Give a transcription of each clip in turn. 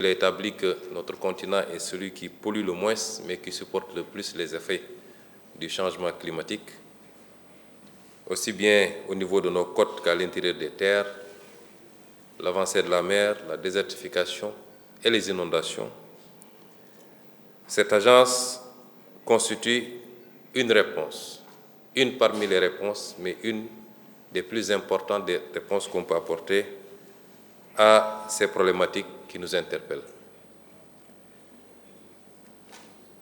Il est établi que notre continent est celui qui pollue le moins, mais qui supporte le plus les effets du changement climatique, aussi bien au niveau de nos côtes qu'à l'intérieur des terres, l'avancée de la mer, la désertification et les inondations. Cette agence constitue une réponse, une parmi les réponses, mais une des plus importantes des réponses qu'on peut apporter à ces problématiques qui nous interpellent.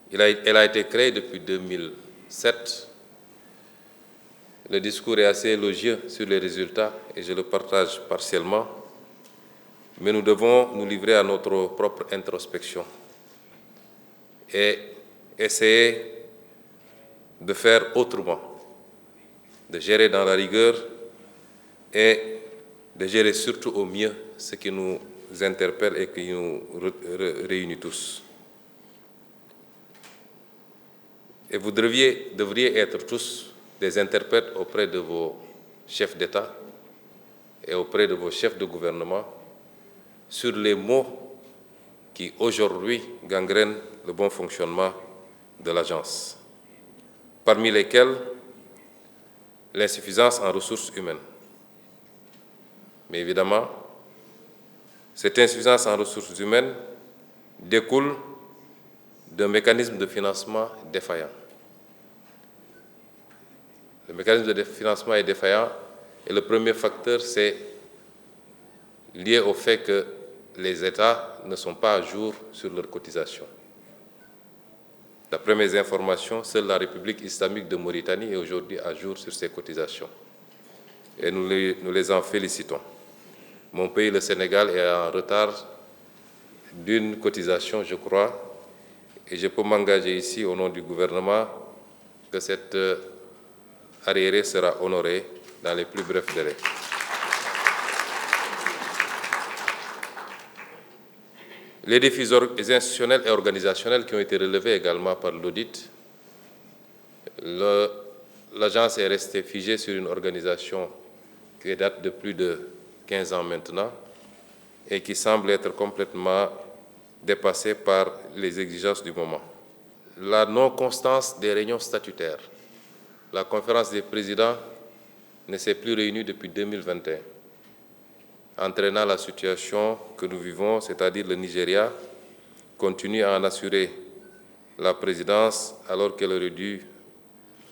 Elle a été créée depuis 2007. Le discours est assez élogieux sur les résultats et je le partage partiellement, mais nous devons nous livrer à notre propre introspection et essayer de faire autrement, de gérer dans la rigueur et de gérer surtout au mieux ce qui nous interpelle et qui nous réunit tous. Et vous devriez être tous des interprètes auprès de vos chefs d'État et auprès de vos chefs de gouvernement sur les mots qui aujourd'hui gangrènent le bon fonctionnement de l'agence, parmi lesquels l'insuffisance en ressources humaines. Mais évidemment, cette insuffisance en ressources humaines découle d'un mécanisme de financement défaillant. Le mécanisme de financement est défaillant et le premier facteur, c'est lié au fait que les États ne sont pas à jour sur leurs cotisations. D'après mes informations, seule la République islamique de Mauritanie est aujourd'hui à jour sur ses cotisations. Et nous les en félicitons. Mon pays, le Sénégal, est en retard d'une cotisation, je crois, et je peux m'engager ici au nom du gouvernement que cette arriéré sera honoré dans les plus brefs délais. Les défis institutionnels et organisationnels qui ont été relevés également par l'audit. L'agence est restée figée sur une organisation qui date de plus de 15 ans maintenant et qui semble être complètement dépassée par les exigences du moment. La non-constance des réunions statutaires. La conférence des présidents ne s'est plus réunie depuis 2021, entraînant la situation que nous vivons, c'est-à-dire le Nigeria continue à en assurer la présidence alors qu'elle aurait dû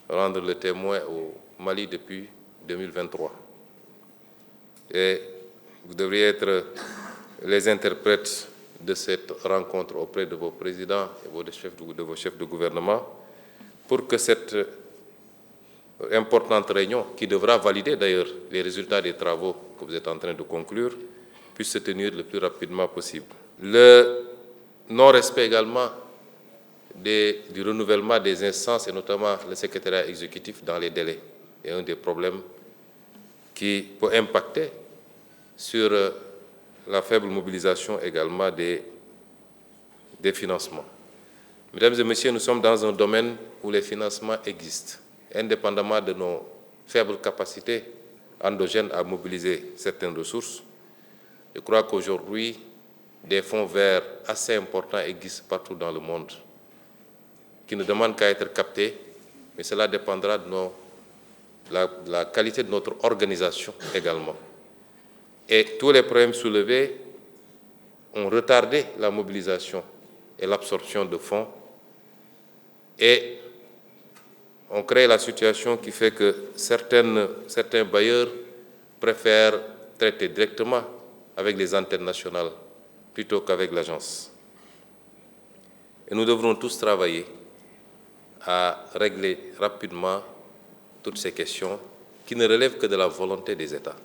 rendre le témoin au Mali depuis 2023. Et vous devriez être les interprètes de cette rencontre auprès de vos présidents et de vos chefs de gouvernement pour que cette importante réunion, qui devra valider d'ailleurs les résultats des travaux que vous êtes en train de conclure, puisse se tenir le plus rapidement possible. Le non-respect également du renouvellement des instances et notamment le secrétariat exécutif dans les délais est un des problèmes qui peut impacter sur la faible mobilisation également des financements. Mesdames et messieurs, nous sommes dans un domaine où les financements existent, indépendamment de nos faibles capacités endogènes à mobiliser certaines ressources. Je crois qu'aujourd'hui, des fonds verts assez importants existent partout dans le monde, qui ne demandent qu'à être captés, mais cela dépendra de la qualité de notre organisation également. Et tous les problèmes soulevés ont retardé la mobilisation et l'absorption de fonds et on crée la situation qui fait que certains bailleurs préfèrent traiter directement avec les antennes nationales plutôt qu'avec l'agence. Et nous devrons tous travailler à régler rapidement toutes ces questions qui ne relèvent que de la volonté des États.